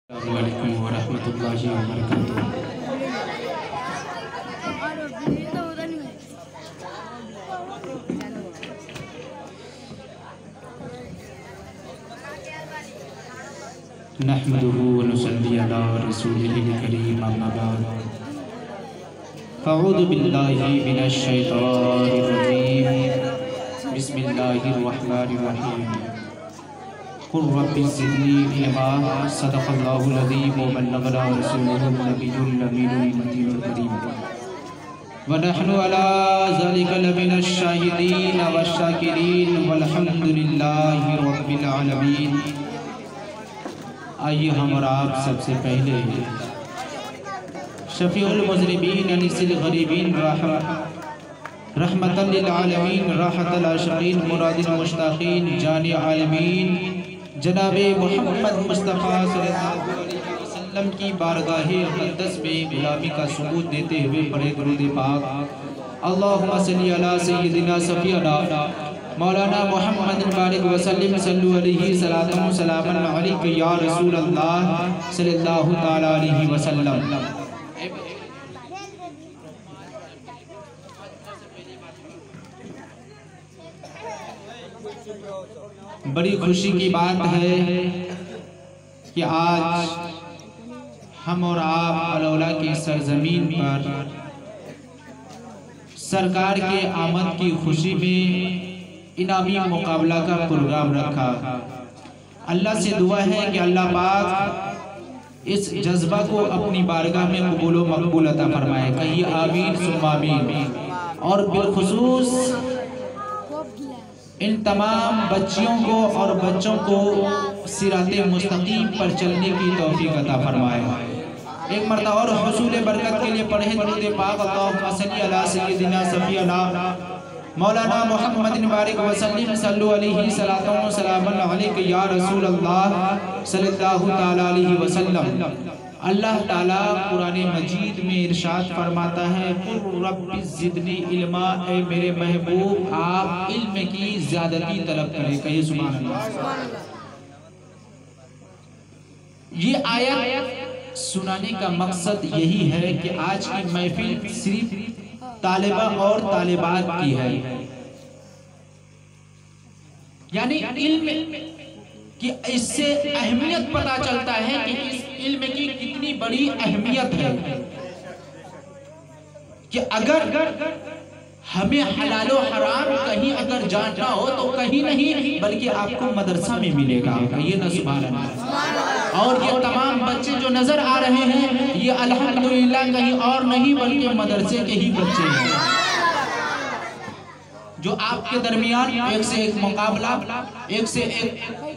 अस्सलामु अलैकुम वरहमतुल्लाहि वबरकातुहू। नहमदुहू व नुसल्ली अला रसूलिहिल करीम अम्मा बाद। अऊज़ु बिल्लाहि मिनश शैतानिर रजीम। बिस्मिल्लाहिर रहमानिर रहीम। कुल रब्बि ज़िदनी इल्मा। सदक़ल्लाहुल अज़ीम व बल्लगना रसूलुहुन नबियुल अमीनुल मतीनुल करीम। व नहनु अला ज़ालिका लमिनश शाहिदीन वश्शाकिरीन वल्हम्दुलिल्लाहि रब्बिल आलमीन। आइए हम और आप सबसे पहले शफ़ीउल मुज़निबीन अनीसिल गरीबीन रहमतल लिल आलमीन राहतल आशिकीन मुरादिल मुश्ताक़ीन जाने आलमीन जनाबे मोहम्मद मुस्तफ़ा सल्लल्लाहु अलैहि वसल्लम की बारगाहे मुक़द्दस में गुलामी का सबूत देते हुए पढ़े दुरूद पाक। अल्लाहुम्मा सल्ली अला सय्यिदिना सफ़ीना मौलाना मोहम्मद बारिक वसल्लम सल्लु अलैहि सलातम सलामन अलैका या रसूल अल्लाह सल्लल्लाहु तआला अलैहि वसल्लम। बड़ी खुशी की बात है कि आज हम और आप अलौला की सरजमीन पर सरकार के आमद की खुशी में इनामी मुकाबला का प्रोग्राम रखा। अल्लाह से दुआ है कि अल्लाह पाक इस जज्बा को अपनी बारगाह में कबूल व मकबूल अता फरमाए। कहिए आमीन सुम्मा आमीन। और बिलखुसूस इन तमाम बच्चियों को और बच्चों को सिराते मुस्तकीम पर चलने की तौफीक अता फरमाए। एक मरतबा और हुसूल बरकत के लिए पढ़े दुरूद पाक। अल्लाहुम्मा सल्ली अला सय्यिदिना सफ़ीना मौलाना मोहम्मद बारिक वसल्लम सल्लु अलैहि सलातम सलामन अलैका या रसूल अल्लाह सल्लल्लाहु तआला अलैहि वसल्लम। अल्लाह ताला कुरान मजीद में इरशाद फरमाता है, कुल रब्बि ज़िदनी इल्मा, ए मेरे महबूब आप इल्म की ज़्यादती तलब करें। कहिए सुभान अल्लाह। ये आयत सुनाने का मकसद यही है कि आज की महफिल सिर्फ तालिबा और तालिबात की है, यानी इल्म कि इससे अहमियत पता चलता है कि इस इल्म की कितनी बड़ी अहमियत है कि अगर हमें हलाल और हराम कहीं अगर जानना हो तो कहीं नहीं बल्कि आपको मदरसा में मिलेगा। ये न सुभान अल्लाह। और ये तमाम बच्चे जो नजर आ रहे हैं ये अल्हम्दुलिल्लाह कहीं और नहीं बल्कि मदरसे के ही बच्चे हैं, जो आपके दरमियान एक से एक मुकाबला, एक से एक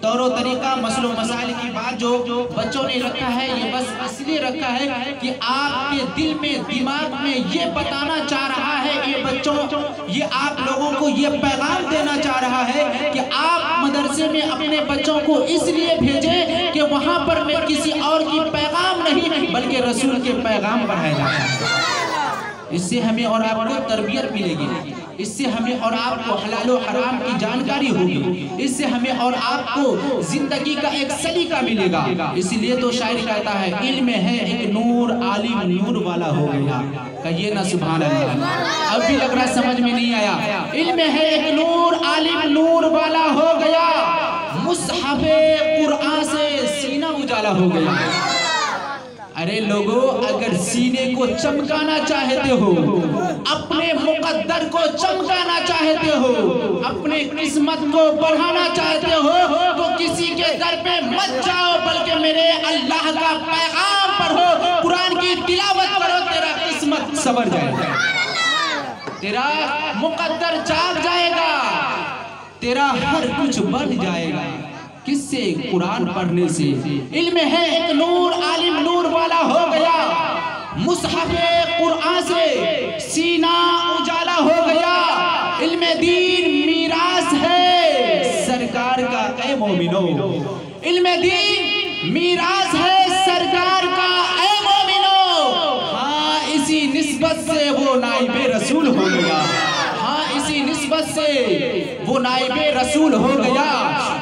तौर तरीका, मसलो मसाइल की बात जो बच्चों ने रखा है, ये बस इसलिए रखा है कि आपके दिल में दिमाग में ये बताना चाह रहा है, ये बच्चों ये आप लोगों को ये पैगाम देना चाह रहा है कि आप मदरसे में अपने बच्चों को इसलिए भेजें कि वहाँ पर मैं किसी और की पैगाम नहीं बल्कि रसूल के पैगाम बढ़ाया जाता है। इससे हमें और आपको तरबियत मिलेगी, इससे हमें और आपको हलाल और हराम की जानकारी होगी, इससे हमें और आपको जिंदगी का एक सलीका मिलेगा। इसलिए तो शायर कहता है, इल्म है एक नूर आलिम नूर वाला हो गया। कहिए ना सुभान अल्लाह। अब भी लग रहा समझ में नहीं आया। इल्म है एक नूर आलिम नूर वाला हो गया, मुसहफ़े कुरान से सीना उजाला हो गया। अरे लोगों, अगर सीने को चमकाना चाहते हो, अपने मुकद्दर को चमकाना चाहते हो, अपने किस्मत को बढ़ाना चाहते हो तो किसी के दर पे मत जाओ बल्कि मेरे अल्लाह का पैगाम पढ़ो, कुरान की तिलावत करो, तेरा किस्मत संवर जाएगा, तेरा मुकद्दर जाग जाएगा, तेरा हर कुछ बढ़ जाएगा। किससे? कुरान पढ़ने से। इल्म है एक नूर आलिम नूर वाला हो गया, मुसहफ़े कुरान से सीना उजाला हो गया। इल्म दीन मीरास है सरकार का, ऐ मोमिनो। इल्म दीन मीरास है सरकार का, ऐ मोमिनो। हाँ, इसी निस्बत से वो नाइबे रसूल हो गया। हाँ, इसी निस्बत से वो नाइबे रसूल हो गया।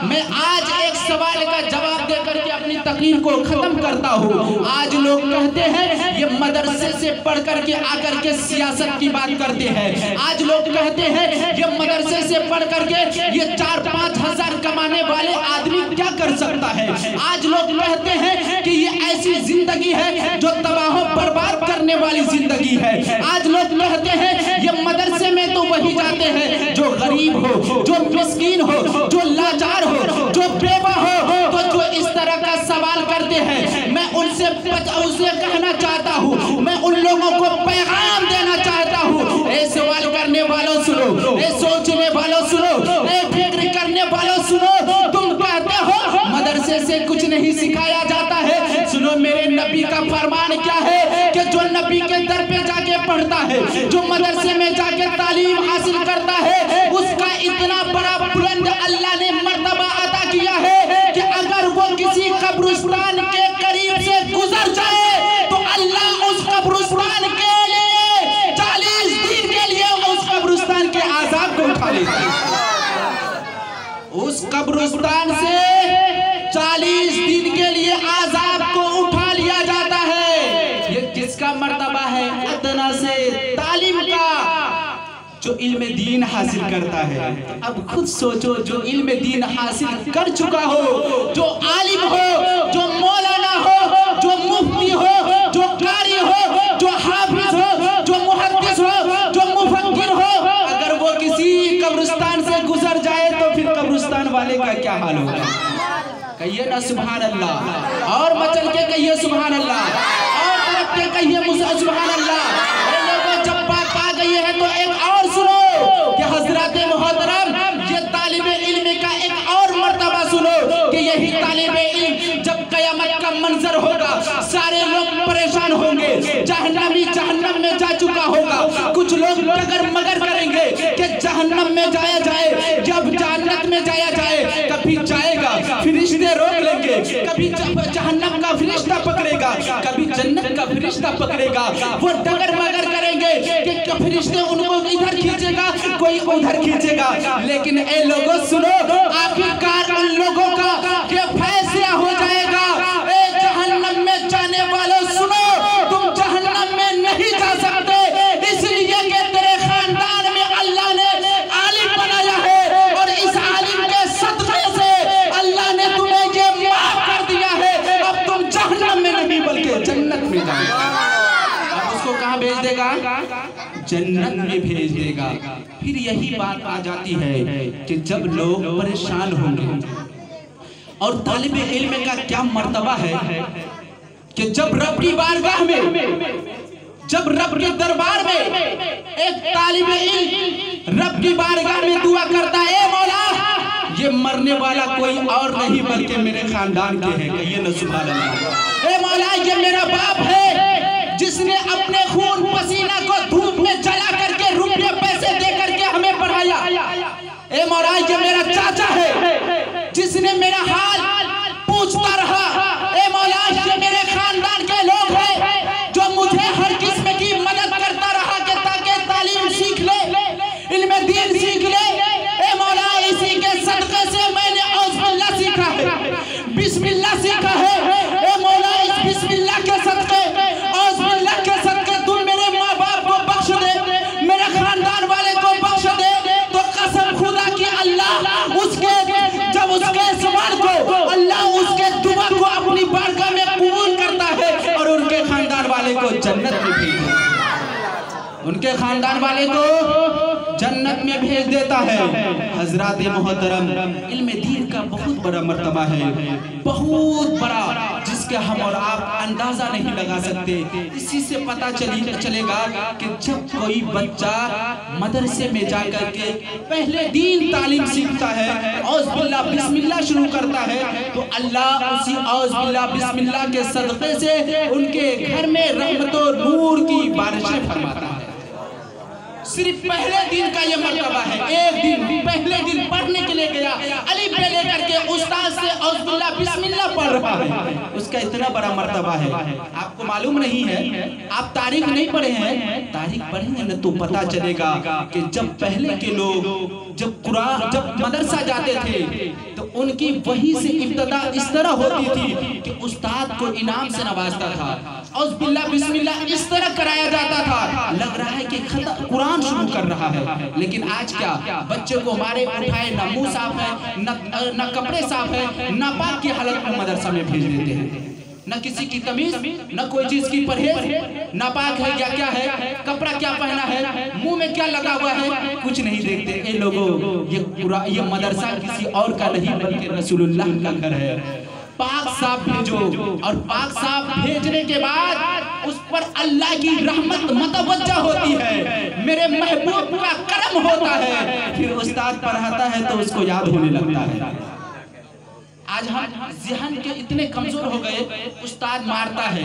मैं आज एक सवाल का जवाब देकर के अपनी तकरीर को खत्म करता हूँ। आज लोग कहते हैं ये मदरसे से पढ़ करके आकर के सियासत की बात करते हैं। आज लोग कहते हैं ये मदरसे से पढ़ करके ये 4-5 हजार कमाने वाले आदमी क्या कर सकता है। आज लोग कहते हैं कि ये ऐसी जिंदगी है जो तबाह बर्बाद करने वाली जिंदगी है। आज लोग कहते हैं ये मदरसे में तो वही जाते हैं जो गरीब हो, जो मिस्कीन हो, जो लाचार हो, जो बेवा हो। तो जो इस तरह का सवाल करते हैं मैं उनसे कहना चाहता हूँ, मैं उन लोगों को पैगाम देना चाहता हूँ। ए सवाल करने वालों सुनो, ए सोचने वालों सुनो, ए फिक्र करने वालों सुनो। तुम कहते हो मदरसे से कुछ नहीं सिखाया जाता है। सुनो मेरे नबी का फरमान क्या है कि जो नबी के दर पे जाके पढ़ता है, जो मदरसे में जाके तालीम हासिल करता है, उसका इतना बड़ा बुलंद अल्लाह ने मर्तबा अता किया है कि अगर वो किसी कब्रिस्तान के करीब से गुजर जाए तो अल्लाह उस कब्रिस्तान के लिए 40 दिन के लिए उस कब्रिस्तान के आजाब को उठा लेता है। उस कब्रिस्तान से 40 दिन के लिए आजाब को उठा लिया जाता है। ये किसका मर्तबा है? अदना से तालीम का, जो इल्म दीन हासिल करता है। अब खुद सोचो, जो इल्म दीन हासिल कर चुका हो, जो आलिम हो, जो मौलाना हो, जो मुफ्ती हो, जो कारी हो, जो हाफिज हो, जो मुहद्दिस हो, जो मुफक्किर हो, अगर वो किसी कब्रिस्तान से गुजर जाए तो फिर कब्रिस्तान वाले का क्या हाल होगा? कहिए ना सुभान अल्लाह, और मचल के कहिए सुभान अल्लाह, और तरफ के कहिए सुभान अल्लाह। जब बात आ गई है तो एक और सुनो कि हजरत मोहतरम ये तालिबे इल्म का एक और मर्तबा सुनो कि यही तालिबे इल्म जब कयामत का मंजर होगा, सारे लोग परेशान होंगे, जहन्नमी जहन्नम में जा चुका होगा। कुछ लोग मगर मगर करेंगे कि जहन्नम में जाया जाए, जब जन्नत में जाया जाए। कभी जाएगा फरिश्ते रोक लेंगे, कभी जहन्नम का फरिश्ता पकड़ेगा, कभी जन्नत का फरिश्ता पकड़ेगा। वो डगर मगर करेंगे कि फरिश्ते उनको इधर खींचेगा, कोई उधर खींचेगा। लेकिन ए लोगों सुनो, आखिरकार उन लोगों का ये फैसला हो जाएगा। ए जहन्नम में जाने वालों सुनो, तुम जहन्नम में नहीं जा सकते, इसलिए कि तेरे खानदान में अल्लाह ने आलिम बनाया है और इस आलिम के सदक़े से अल्लाह ने तुम्हें ये माफ कर दिया है। अब तुम जहन्नम में नहीं बल्कि जन्नत में जाओगे। अब उसको कहाँ भेज देगा? जन्नत में भेज देगा। फिर यही बात आ जाती है कि जब लोग परेशान होंगे, और तालिबे इल्म का क्या मर्तबा है कि जब रब की बारगाह में, जब रब के दरबार में एक तालिबे इल्म रब की बारगाह में दुआ करता है, मौला ये मरने वाला कोई और नहीं बल्कि मेरे खानदान के हैं। कहिए ना सुभान अल्लाह। ए मौला ये मेरा बाप है जिसने अपने खून पसीना को धूप में जला करके रुपये पैसे दे करके हमें पढ़ाया। ए मौला ये मेरा चाचा है जिसने मेरा हाल पूछता रहा। ए मौला ये मेरे खानदान के लोग हैं जो मुझे हर किस्म की मदद करता रहा कि ताकि तालीम सीख ले, इल्म दीन सीख ले। ए मौला इसी के सदक़े से मैंने औज़ुबिल्लाह सीखा है, बिस्मिल्लाह सीखा है। ए मौला इस बिस्मिल्लाह के सदक़े, औज़ुबिल्लाह के सदक़े तुम मेरे माँ बाप को बख्श दे, मेरे खानदान वाले को बख्श दे। तो कसम खुदा की अल्लाह उसके जब उसके सवाल को अल्लाह उसके दुआ को अपनी बारगाह में कबूल करता है और उनके खानदान वाले को जन्नत में भेज देता है, उनके खानदान वाले को जन्नत में भेज देता है। हजरात मोहतरम, इल्म दीन का बहुत बड़ा मर्तबा है, बहुत बड़ा, जिसके हम और आप अंदाजा नहीं लगा सकते। इसी से पता चलेगा कि जब कोई बच्चा मदरसे में जाकर के पहले दीन तालीम सीखता है, औज़ुबिल्लाह बिस्मिल्लाह शुरू करता है, तो अल्लाह उसी औज़ुबिल्लाह बिस्मिल्लाह के सदक़े से उनके घर में रहमत और नूर की बारिशें फरमाता है। सिर्फ पहले दिन का ये मर्तबा है। एक दिन पहले दिन पढ़ने के लिए गया, अलिफ बे लेकर के उस्ताद से औज़ुबिल्लाह बिस्मिल्लाह पढ़ रहा है, उसका इतना बड़ा मर्तबा है। आपको मालूम नहीं है, आप तारीख नहीं पढ़े हैं, तारीख पढ़ेंगे ना तो पता चलेगा कि जब पहले के लोग जब मदरसा जाते थे तो उनकी वही से इब्तिदा इस तरह होती थी कि उस्ताद को इनाम से नवाजता था और बिल्ला बिस्मिल्लाह इस तरह कराया जाता था, लग रहा है कि कुरान शुरू कर रहा है। लेकिन आज क्या, बच्चे को हमारे उठाए न मुंह साफ है, न कपड़े साफ है, नापाक की हालत में मदरसा में भेज देते हैं, न किसी की तमीज, न कोई चीज की परहेज, नापाक है या क्या है, कपड़ा क्या पहना है, मुंह में क्या लगा हुआ है, कुछ नहीं देखते। ये लोगों ये मदरसा किसी और का नहीं बल्कि रसूलुल्लाह का घर है। पाक साफ भेजो, और पाक साफ भेजने के बाद उस पर अल्लाह की रहमत मतवज्जा होती है, मेरे महबूब का करम होता है, फिर उस्ताद पढ़ाता है तो उसको याद होने लगता है। आज हम ज़हन के इतने कमजोर हो गए, उस्ताद मारता है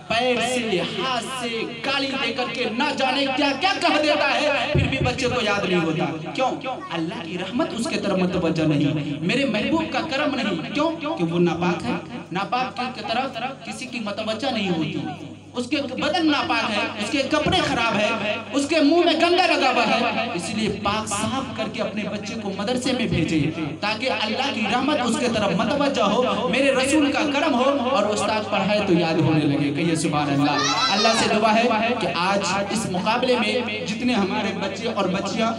पैर से, हाथ से, गाली देकर के ना जाने क्या क्या कह देता है, फिर भी बच्चे को याद नहीं होता। क्यों? अल्लाह की रहमत उसके तरफ मुतवज्जा नहीं, मेरे महबूब का करम नहीं। क्यों? कि वो नापाक है, नापाक की तरफ किसी की मुतवज्जा नहीं होती। उसके बदन नापाक है, उसके कपड़े खराब है, उसके मुंह में गंदा लगा हुआ है, इसलिए पाक साफ करके अपने बच्चे को मदरसे में भेजे ताकि अल्लाह की रहमत उसके तरफ मुतवज्जा हो, मेरे रसूल का करम हो, और उस्ताद पढ़ाए तो याद होने लगे। कहिए सुभान अल्लाह। अल्लाह से दुआ है कि आज इस मुकाबले में जितने हमारे बच्चे और बच्चियां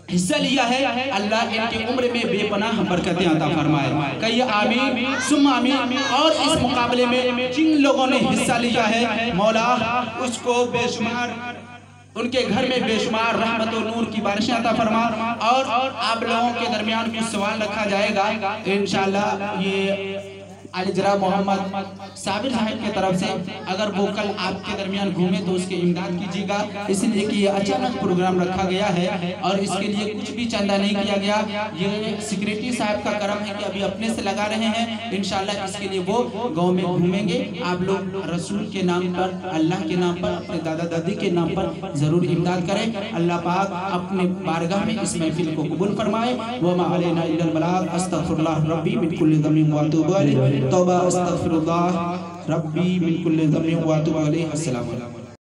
हिस्सा लिया है, अल्लाह इनकी उम्र में बेपनाह बरकतें अता फरमाए। कहिए आमीन सुम्मा आमीन। और इस मुकाबले में जिन लोगों ने हिस्सा लिया है, मौला उसको बेशुमार, उनके घर में बेशुमार रहमत और नूर की बारिशें अता फरमा। और आप लोगों के दरमियान कुछ सवाल रखा जाएगा इंशाअल्लाह। ये अलीजरा मोहम्मद साबिर साहब की तरफ से, अगर वो कल आपके दरमियान घूमे तो उसकी इमदाद कीजिएगा, इसलिए कि ये अचानक प्रोग्राम रखा गया है और इसके लिए कुछ भी चंदा नहीं किया गया। ये सेक्रेटरी साहब का करम है कि अभी अपने से लगा रहे हैं। इंशाल्लाह इसके लिए वो गांव में घूमेंगे। आप लोग रसूल के नाम पर, अल्लाह के नाम पर, अपने दादा दादी के नाम पर जरूर इमदाद करें। अल्लाह पाक अपने बारगाह में इस महफिल को कबूल फरमाए। व मा अलैना इल्लल बलाग। अस्तगफिरुल्लाह रब्बी मिन कुल्लि ज़म्बिन व अतूबु अलैहि। तौबा अस्तगफिरुल्लाह रब्बी मिन कुल्लि ज़म्बिन व अतूबु अलैहि। अस्सलामु अलैकुम।